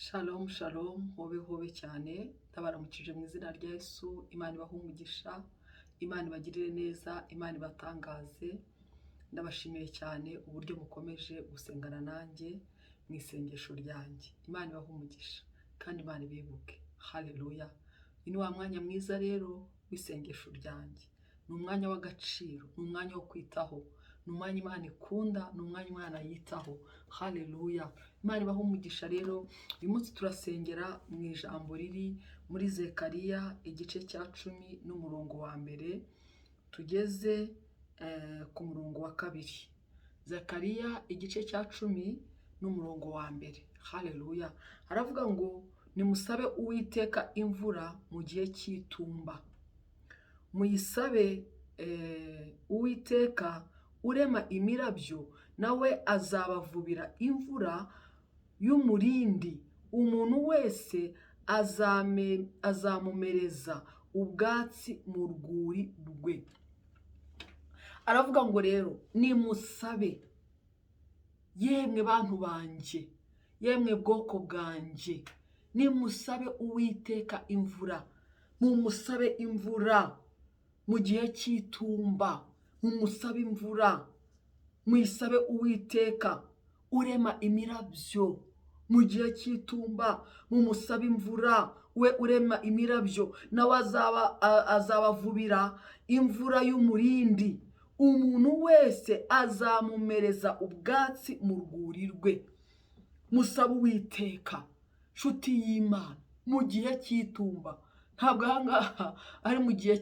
Shalom shalom, hobe cyane, ndabaramukije mu izina rya Yesu. Imana ibahe umugisha, Imana ibagirire neza, Imana ibatangaze. Ndabashimiye cyane uburyo mukomeje gusengana nanjye mu isengesho ryanjye. Imana ibahe umugisha kandi Imana ibibuke. Haleluya. Ni wa mwanya mwiza rero w'isengesho ryanjye. Ni umwanya w'agaciro, ni umwanya wo kwitaho, ni umwanya Imana ikunda, ni umwanya Imana yitaho. Haleluya. Imana ibahe umugisha rero. Uyu munsi turasengera mu ijambo riri muri Zekariya igice cya 10 n'umurongo wa mbere tugeze ku murongo wa 2. Zekariya igice cya 10 n'umurongo wa mbere. Haleluya. Haravuga ngo nimusabe Uwiteka imvura mu gihe cy'itumba. Muyisabe Uwiteka urema imirabyo, nawe azabavubira imvura y'umurindi. Umuntu wese azamumereza ubwatsi mu rwuri rwe. Aravuga ngo rero nimusabe, yemwe bantu banjye, yemwe bwoko bwanjye, nimusabe Uwiteka imvura. Mumusabe imvura mu gihe cy'itumba, mumusabe imvura. Muyisabe Uwiteka urema imirabyo mu gihe cy'itumba. Mumusabe imvura, we urema imirabyo, nawe azabavubira imvura y'umurindi. Umuntu wese azamumereza ubwatsi mu rwuri rwe. Musabe Uwiteka, nshuti y'Imana, mu gihe cy'itumba. Ntabwo ahangaha ari mu gihe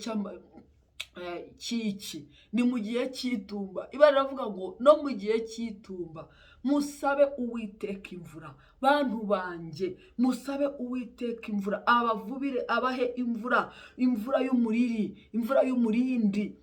cy'iki, ni mu gihe cy'itumba. Ibara iravuga ngo no mu gihe cy'itumba musabe Uwiteka imvura. Bantu banjye, musabe Uwiteka imvura, abavubire, abahe imvura, imvura y'umuriri, imvura y'umurindi,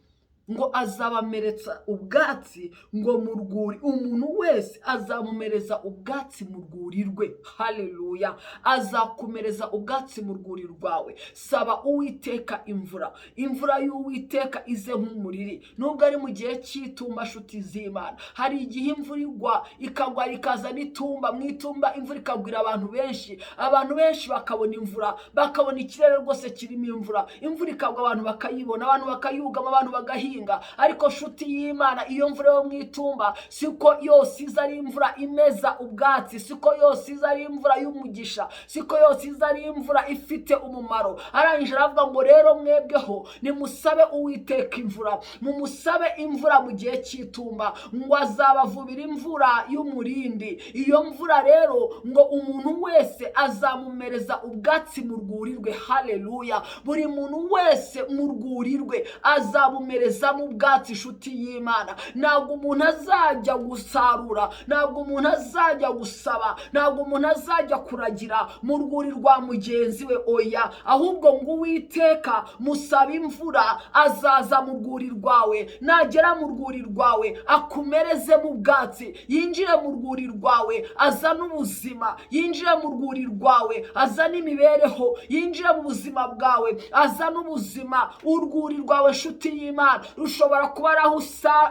ngo azabamereza ubwatsi ngo mu rwuri. Umuntu wese azamumereza ubwatsi mu rwuri rwe. Haleluya. Azakumereza ubwatsi mu rwuri rwawe. Saba Uwiteka imvura, imvura y'Uwiteka ize nk'umuriri. Nubwo ari mu gihe cy'itumba, nshuti z'Imana, hari igihe imvura igwa ikagwa ikaza n'itumba. Mu itumba imvura ikagwira abantu benshi bakabona imvura, bakabona ikirere rwose kirimo imvura. Imvura ikagwa abantu bakayibona, abantu bakayugama, abantu bagahinga. Ariko nshuti y'Imana, iyo mvura yo mu itumba siko yose iza ari imvura imeza ubwatsi, siko yose iza ari imvura y'umugisha, siko yose iza ari imvura ifite umumaro. Arangije aravuga ngo rero mwebweho nimusabe Uwiteka imvura. Mumusabe imvura mu gihe cy'itumba, ngo azabavubira imvura y'umurindi. Iyo mvura rero ngo umuntu wese azamumereza ubwatsi mu rwuri rwe. Haleluya. Buri muntu wese mu rwuri rwe azamumereza mu bwatsi. Inshuti y'Imana, ntabwo umuntu azajya gusarura, ntabwo umuntu azajya gusaba, ntabwo umuntu azajya kuragira mu rwuri rwa mugenzi we. Oya, ahubwo ngo Uwiteka musaba imvura, azaza mu rwuri rwawe. Nagera mu rwuri rwawe akumereze mu bwatsi, yinjire mu rwuri rwawe azana ubuzima, yinjire mu rwuri rwawe azana imibereho, yinjire mu buzima bwawe azana ubuzima. Urwuri rwawe, nshuti y'Imana, rushobora kuba ari aho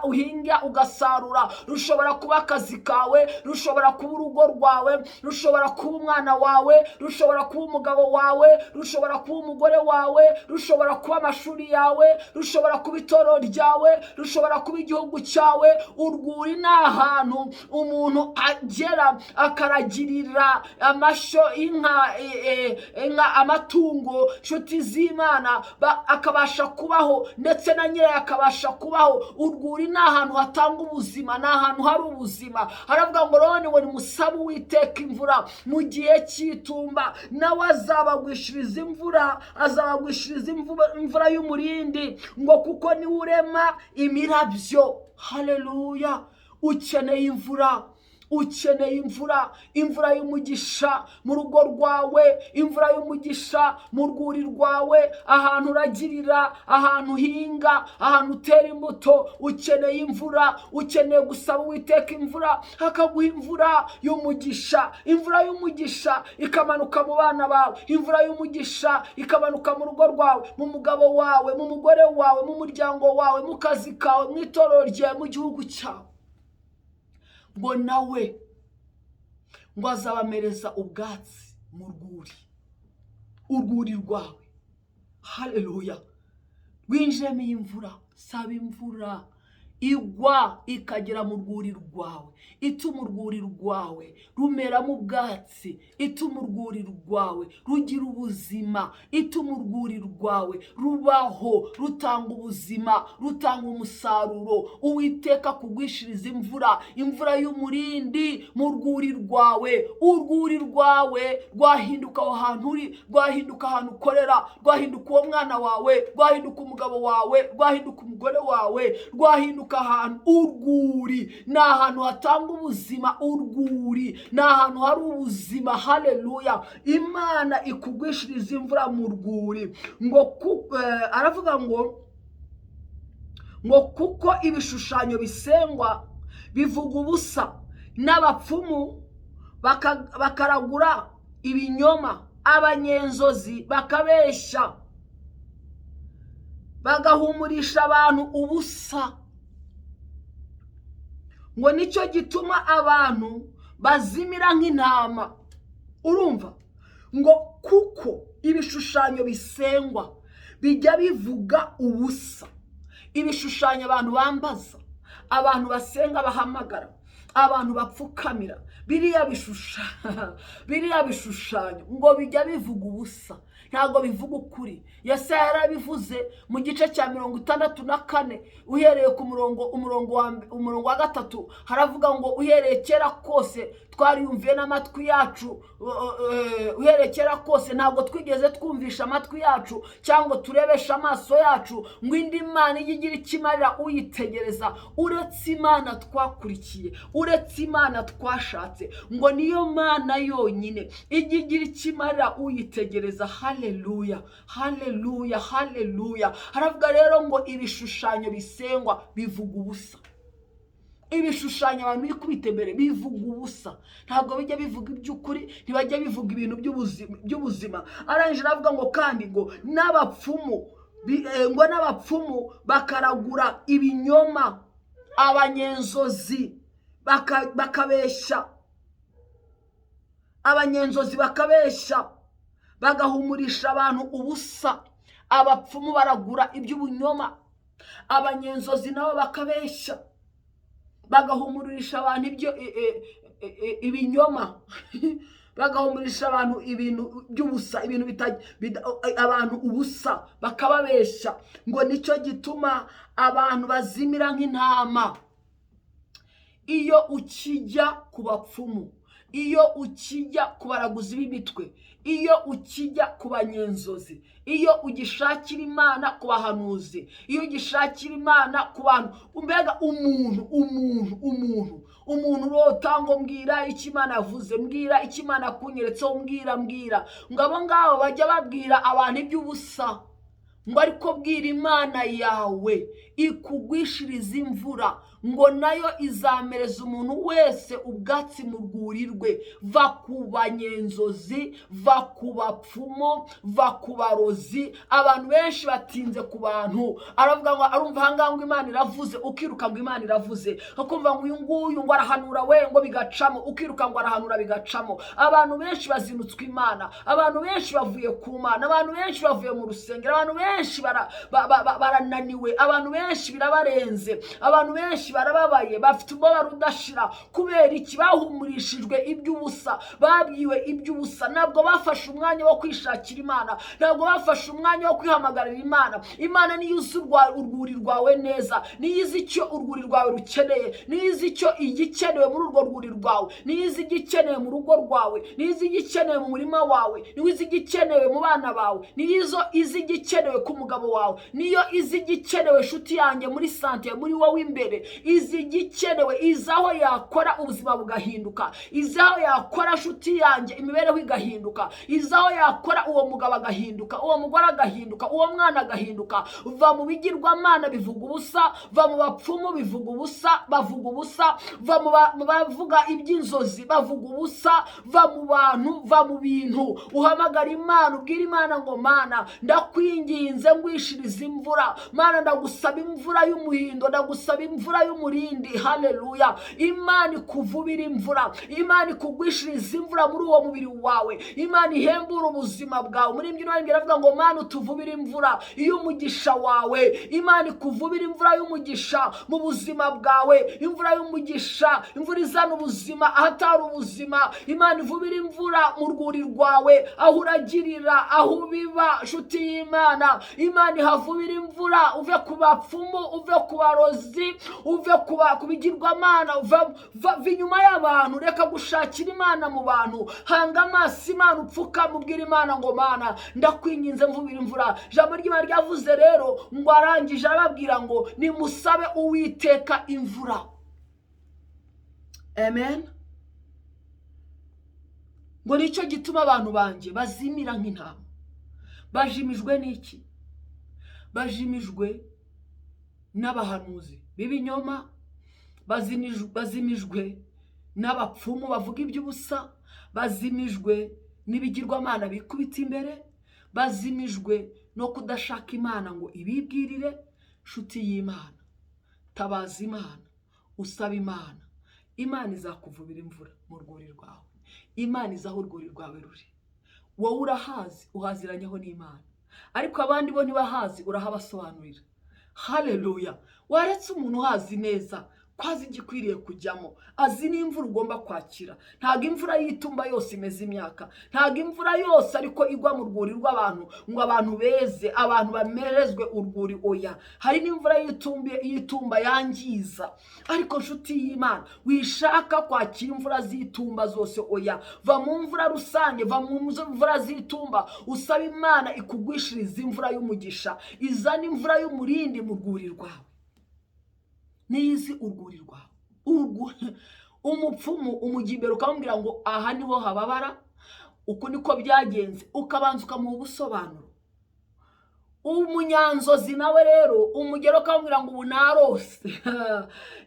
uhinga ugasarura, rushobora kuba akazi kawe, rushobora kuba urugo rwawe, rushobora kuba umwana wawe, rushobora kuba umugabo wawe, rushobora kuba umugore wawe, rushobora kuba amashuri yawe, rushobora kuba itorero ryawe, rushobora kuba igihugu cyawe. Urwuri ni ahantu umuntu agera akaragirira amashyo, inka, amatungo, nshuti z'Imana, akabasha kubaho, ndetse na nyirayo akabasha kubaho. Urwuri ni ahantu hatanga ubuzima, ni ahantu hari ubuzima. Haravuga ngo rone we nimusabe Uwiteka imvura mu gihe cy'itumba, nawe azabagwishiriza imvura, azabagwishiriza imvura y'umurindi, ngo kuko niwe urema imirabyo. Haleluya. Ukeneye imvura, ukeneye imvura, imvura y'umugisha mu rugo rwawe, imvura y'umugisha mu rwuri rwawe, ahantu uragirira, ahantu uhinga, ahantu utera imbuto. Ukeneye imvura, ukeneye gusaba Uwiteka imvura, akaguha imvura y'umugisha. Imvura y'umugisha ikamanuka mu bana bawe, imvura y'umugisha ikamanuka mu rugo rwawe, mu mugabo wawe, mu mugore wawe, mu muryango wawe, mu kazi kawe, mu itorero ryawe, mu gihugu cyawe. Ngo nawe ngo azabamereza ubwatsi mu rwuri, urwuri rwawe. Haleluya. Rwinjiremo imvura. Saba imvura igwa ikagera mu rwuri rwawe, ituma urwuri rwawe rumeramo ubwatsi, ituma urwuri rwawe rugira ubuzima, ituma urwuri rwawe rubaho, rutanga ubuzima, rutanga umusaruro. Uwiteka kugwishiriza imvura, imvura y'umurindi mu rwuri rwawe. Urwuri rwawe rwahinduka aho hantu uri, rwahinduka ahantu ukorera, rwahinduka uwo mwana wawe, rwahinduka umugabo wawe, rwahinduka umugore wawe, rwahinduka ahantu. Urwuri ni ahantu hatanga ubuzima, urwuri ni ahantu hari ubuzima. Haleluya. Imana ikugwishiriza imvura mu rwuri. Aravuga ngo kuko ibishushanyo bisengwa bivuga ubusa, n'abapfumu bakaragura ibinyoma, abanyenzozi bakabeshya, bagahumurisha abantu ubusa. Ngo nicyo gituma abantu bazimira nk'intama. Urumva? Ngo kuko ibishushanyo bisengwa bijya bivuga ubusa. Ibishushanyo abantu bambaza, abantu basenga bahamagara, abantu bapfukamira, biriya bishushanyo ngo bijya bivuga ubusa, ntabwo bivuga ukuri. Yesaya yarabivuze mu gice cya 64 uhereye ku umurongo wa 3, haravuga ngo uhereye kera kose twariyumviye n'amatwi yacu, uhereye kera kose ntabwo twigeze twumvisha amatwi yacu cyangwa turebesha amaso yacu ngo indi mana igira ikimarira uyitegereza uretse Imana twakurikiye, uretse Imana twashatse. Ngo niyo mana yonyine igira ikimarira uyitegereza. Haleluya, haleluya, haleluya. Haravuga rero ngo ibishushanyo bisengwa bivuga ubusa. Ibishushanyo abantu biri kubitembere bivuga ubusa, ntabwo bijya bivuga iby'ukuri, ntibajya bivuga ibintu by'ubuzima. Arangije aravuga ngo kandi ngo n'abapfumu bakaragura ibinyoma, abanyenzozi bakabeshya, bagahumurisha abantu ubusa. Abapfumu baragura iby'ubunyoma, abanyenzozi nabo bakabeshya, bagahumurisha abantu ibinyoma, bagahumurisha abantu ibintu by'ubusa, abantu ubusa, bakababeshya. Ngo nicyo gituma abantu bazimira nk'intama. Iyo ukijya ku bapfumu, iyo ukijya ku baraguzi b'imitwe, iyo ukijya ku banyenzozi, iyo ugishakira Imana ku bahanuzi, iyo ugishakira Imana ku bantu, mbega umuntu rotanga mbwira icyo Imana yavuze, mbwira icyo Imana yakunyeretseho, mbwira ngo abo ngabo bajya babwira abantu iby'ubusa. Ngo ariko bwira Imana yawe ikugwishiriza imvura, ngo nayo izamereza umuntu wese ubwatsi mu rwuri rwe. Va ku banyenzozi, va ku bapfumu, va ku barozi. Abantu benshi batinze ku bantu, aravuga ngo arumva ahangaha ngo Imana iravuze, ukiruka ngo Imana iravuze, akumva ngo uyu nguyu ngo arahanura we ngo bigacamo, ukiruka ngo arahanura bigacamo. Abantu benshi bazinutswe Imana, abantu benshi bavuye ku Mana, abantu benshi bavuye mu rusengero, abantu benshi barananiwe, abantu benshi birabarenze, abantu benshi barababaye, bafite umubabaro udashira. Kubera iki? Bahumurishijwe iby'ubusa, babwiwe iby'ubusa. Ntabwo bafashe umwanya wo kwishakira Imana, ntabwo bafashe umwanya wo kwihamagarira Imana. Imana niyo izi urwuri rwawe neza, niyo izi icyo urwuri rwawe rukeneye, niyo izi icyo igikenewe muri urwo rwuri rwawe, niyo izi igikenewe mu rugo rwawe, niyo izi igikenewe mu murima wawe, niyo izi igikenewe mu bana bawe, niyo izi igikenewe ku mugabo wawe, niyo izi igikenewe nshuti yanjye muri sante, muri wowe imbere. Izi igikenewe, izaho yakora ubuzima bugahinduka, izaho yakora nshuti yanjye imibereho igahinduka, izaho yakora uwo mugabo agahinduka, uwo mugore agahinduka, uwo mwana agahinduka. Va mu bigirwamana bivuga ubusa, va mu bapfumu bivuga ubusa, bavuga ubusa, va mu bavuga iby'inzozi bavuga ubusa, va mu bantu, va mu bintu. Uhamagara Imana, ubwira Imana ngo Mana ndakwinginze ngwishiriza imvura, Mana ndagusaba imvura y'umuhindo, ndagusaba imvura y'umurindi. Haleluya. Imana ikuvubira imvura, Imana ikugwishiriza imvura muri uwo mubiri wawe, Imana ihembura ubuzima bwawe. Muri imbyino aravuga ngo Mana utuvubire imvura y'umugisha wawe, Imana ikuvubira imvura y'umugisha mu buzima bwawe, imvura y'umugisha, imvura izana ubuzima ahatari ubuzima. Imana ivubira imvura mu rwuri rwawe, aho uragirira, aho ubiba. Nshuti y'Imana, Imana ihavubira imvura, uve ku bapfumu, uve ku barozi, uve ku bigirwamana, va inyuma y'abantu. Reka gushakira Imana mu bantu, hanga amaso Imana, upfuka mubwira Imana ngo Mana ndakwinginze mvubira imvura. Ijambo ry'Imana ryavuze rero ngo arangije arababwira ngo nimusabe Uwiteka imvura. Amen. Ngo nicyo gituma abantu banje bazimira nk'intama. Bajimijwe n'iki? Bajimijwe n'abahanuzi b'ibinyoma, bazimijwe n'abapfumu bavuga iby'ubusa, bazimijwe n'ibigirwamana bikubita imbere, bazimijwe no kudashaka Imana ngo ibibwirire. Nshuti y'Imana, tabaza Imana, usaba Imana. Imana izakuvubira imvura mu rwuri rwawe, Imana izaho urwuri rwawe ruri. Wowe urahazi, uhaziranyeho n'Imana, ariko abandi bo ntibahazi, urahabasobanurira. Haleluya. Waretse umuntu uhazi neza ko azi igikwiriye kujyamo, azi n'imvura ugomba kwakira. Ntabwo imvura y'itumba yose imeze imyaka, ntabwo imvura yose ariko igwa mu rwuri rw'abantu ngo abantu beze, abantu bamerezwe urwuri. Oya, hari n'imvura y'itumba yangiza. Ariko nshuti y'Imana, wishaka kwakira imvura z'itumba zose. Oya, va mu mvura rusange, va mu mvura z'itumba, usaba Imana ikugwishiriza imvura y'umugisha, izana imvura y'umurindi mu rwuri rwawe. Niyizi urwuri rwawe. Umupfumu umujya imbere ukamubwira ngo aha niho hababara, uko niko byagenze, ukabanza ukamuha ubusobanuro. Umunyanzozi nawe rero umugero ukamubwira ngo ubu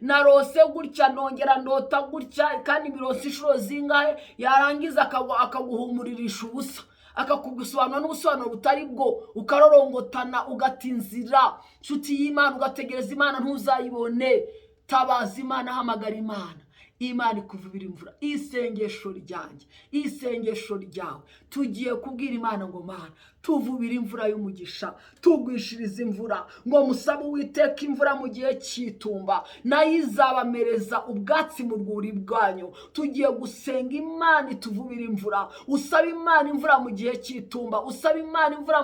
narose gutya, nongera ndota gutya, kandi birose inshuro zingahe, yarangiza akaguhumuririsha ubusa, akakugusobanura n'ubusobanuro butari bwo, ukarorongotana ugatinzira. Nshuti y'Imana, ugategereza Imana ntuzayibone. Tabaza Imana, hamagara Imana, Imana ikuvubira imvura. Isengesho ryanjye, isengesho ryawe, tugiye kubwira Imana ngo Mana tuvubira imvura y'umugisha, tugwishiriza imvura. Ngo musabe Uwiteka imvura mu gihe cy'itumba, nayo izabamereza ubwatsi mu rwuri rwanyu. Tugiye gusenga Imana ituvubira imvura. Usaba Imana imvura mu gihe cy'itumba, usaba Imana imvura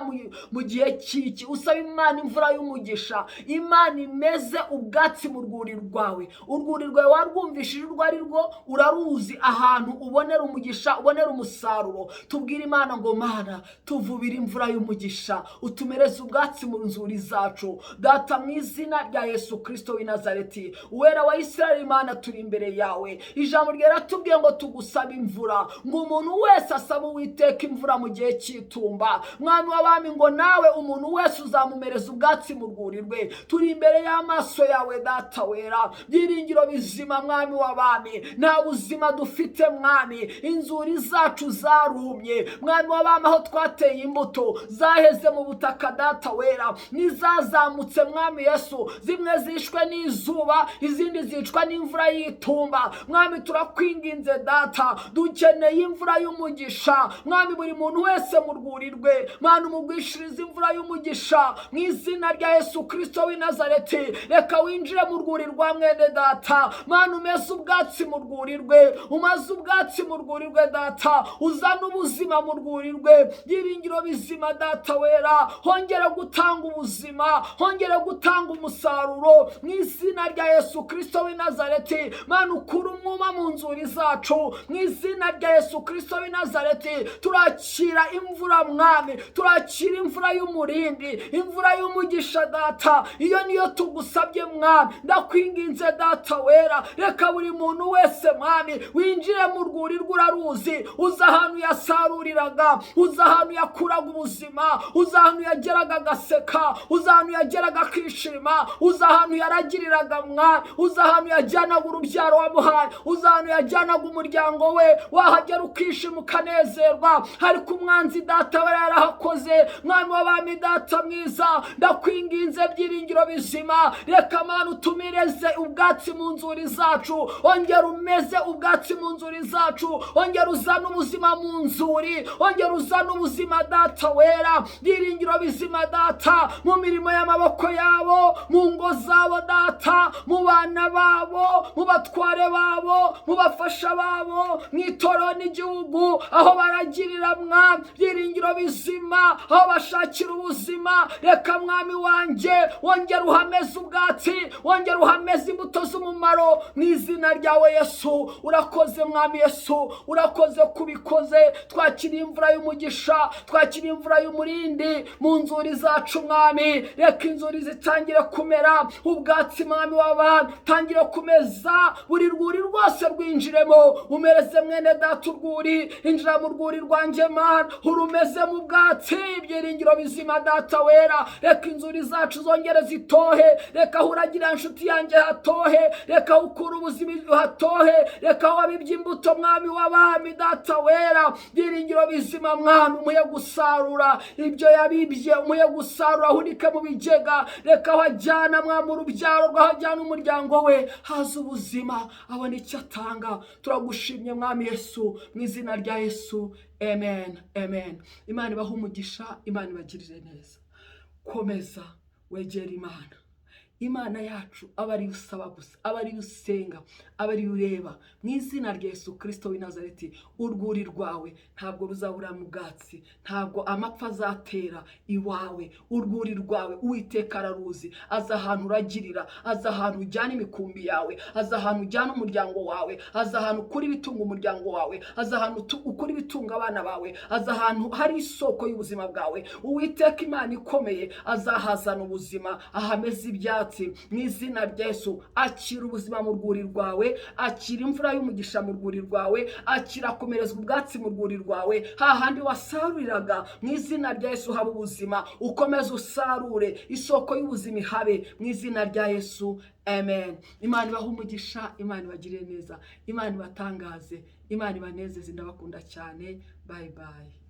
mu gihe cy'iki, usaba Imana imvura y'umugisha. Imana imeze ubwatsi mu rwuri rwawe. Urwuri rwawe warwumvishije urwo ari rwo, uraruzi ahantu ubonera umugisha, ubonera umusaruro. Tubwire Imana ngo Mana tuvubira imvura y'umugisha, utumereze ubwatsi mu nzuri zacu. Data, mu izina rya Yesu Kristo w'i Nazareti, Uwera wa Isirayeli, Imana turi imbere yawe. Ijambo ryaratubwiye ngo tugusaba imvura, ngo umuntu wese asaba Uwiteka imvura mu gihe cy'itumba. Mwami w'abami, ngo nawe umuntu wese uzamumereza ubwatsi mu rwuri rwe. Turi imbere y'amaso yawe Data wera, byiringiro bizima. Mwami w'abami, nta buzima dufite Mwami, inzuri zacu zarumye. Mwami w'abami, aho twateye imbuto zaheze mu butaka Data wera, nizazamutse Mwami Yesu, zimwe zishwe n'izuba, izindi zicwa n'imvura y'itumba. Mwami turakwinginze Data, dukeneye imvura y'umugisha. Mwami buri muntu wese mu rwuri rwe, Mana umugwishirize imvura y'umugisha mu izina rya Yesu Kristo w'i Nazareti. Reka winjire mu rwuri rwa mwene Data, Mana umeze ubwatsi mu rwuri rwe, umaze ubwatsi mu rwuri rwe Data, uzana ubuzima mu rwuri rwe. Byiringiro bizima Data wera, hongera gutanga ubuzima, hongera gutanga umusaruro mu izina rya Yesu Kristo w'i Nazareti. Mana ukura umwuma mu nzuri zacu mu izina rya Yesu Kristo w'i Nazareti. Turakira imvura Mwami, turakira imvura y'umurindi, imvura y'umugisha Data. Iyo niyo tugusabye Mwami, ndakwinginze Data wera, reka buri muntu wese Mwami winjire mu rwuri rw'uraruzi, uza ahantu yasaruriraga, uza ahantu yakuraga ubuzima, uza ahantu yageraga agaseka, uza ahantu yageraga akishima, uza ahantu yaragiriraga mwami, uza ahantu yajyanaga urubyaro wamuhaye, uza ahantu yajyanaga umuryango we, wahagera ukishima ukanezerwa. Ariko umwanzi data we yarahakoze. Mwami w'abami data mwiza, ndakwinginze byiringiro bizima, reka Mana utumireze ubwatsi mu nzuri zacu, ongera umeze ubwatsi mu nzuri zacu, ongera uzana ubuzima mu nzuri, ongera uzana ubuzima data wera, byiringiro bizima data, mu mirimo y'amaboko yabo, mu ngo zabo data, mu bana babo, mu batware babo, mu bafasha babo, mu itorero n'igihugu, aho baragirira mwami, byiringiro bizima, aho bashakira ubuzima, reka mwami wanjye wongera uhameze ubwatsi, wongera uhameze imbuto z'umumaro mu izina ryawe Yesu. Urakoze mwami Yesu, urakoze kubikoze. Twakiriye imvura y'umugisha, twakiriye imvura y'umurindi mu nzuri zacu mwami, reka inzuri zitangire kumera ubwatsi mwami w'abantu, tangire kumeza buri rwuri rwose rwinjiremo, umereze mwene data urwuri, injira mu rwuri rwanjye Mana, urumeze mu bwatsi, byiringiro bizima data wera, reka inzuri zacu zongere zitohe, reka huragira inshuti yanjye hatohe, reka ukura ubuzima hatohe, reka wabibye imbuto mwami w'abami data wera, byiringiro bizima mwami, umuye gusarura ibyo yabibye, umuye gusarura ahunike mu bigega, reka wajyana mwami urubyaro rwahajyana umuryango we, haza ubuzima abona icyo atanga. Turagushimye mwami Yesu, mu izina rya Yesu, amen, amen. Imana ibahe umugisha, Imana ibagirire neza. Komeza wegera Imana. Imana yacu aba ari usaba gusa, aba ari usenga, aba ari ureba. Mu izina rya Yesu Kristo w'i Nazareti, urwuri rwawe ntabwo ruzabura mu bwatsi, ntabwo amapfa azatera iwawe. Urwuri rwawe Uwiteka araruzi, aza ahantu uragirira, aza ahantu ujyana imikumbi yawe, aza ahantu ujyana umuryango wawe, aza ahantu ukura ibitunga umuryango wawe, aza ahantu ukura ibitunga abana bawe, aza ahantu hari isoko y'ubuzima bwawe. Uwiteka Imana ikomeye azahazana ubuzima, ahameze ibyatsi. Mu izina rya Yesu, akira ubuzima mu rwuri rwawe, akira imvura y'umugisha mu rwuri rwawe, akira komerezwa ubwatsi mu rwuri rwawe, hahandi wasaruriraga. Mu izina rya Yesu haba ubuzima, ukomeze usarure, isoko y'ubuzima ihabe mu izina rya Yesu, amen. Imana ibahe umugisha, Imana ibagirire neza, Imana ibatangaze, Imana ibanezeze. Ndabakunda cyane, bye bye.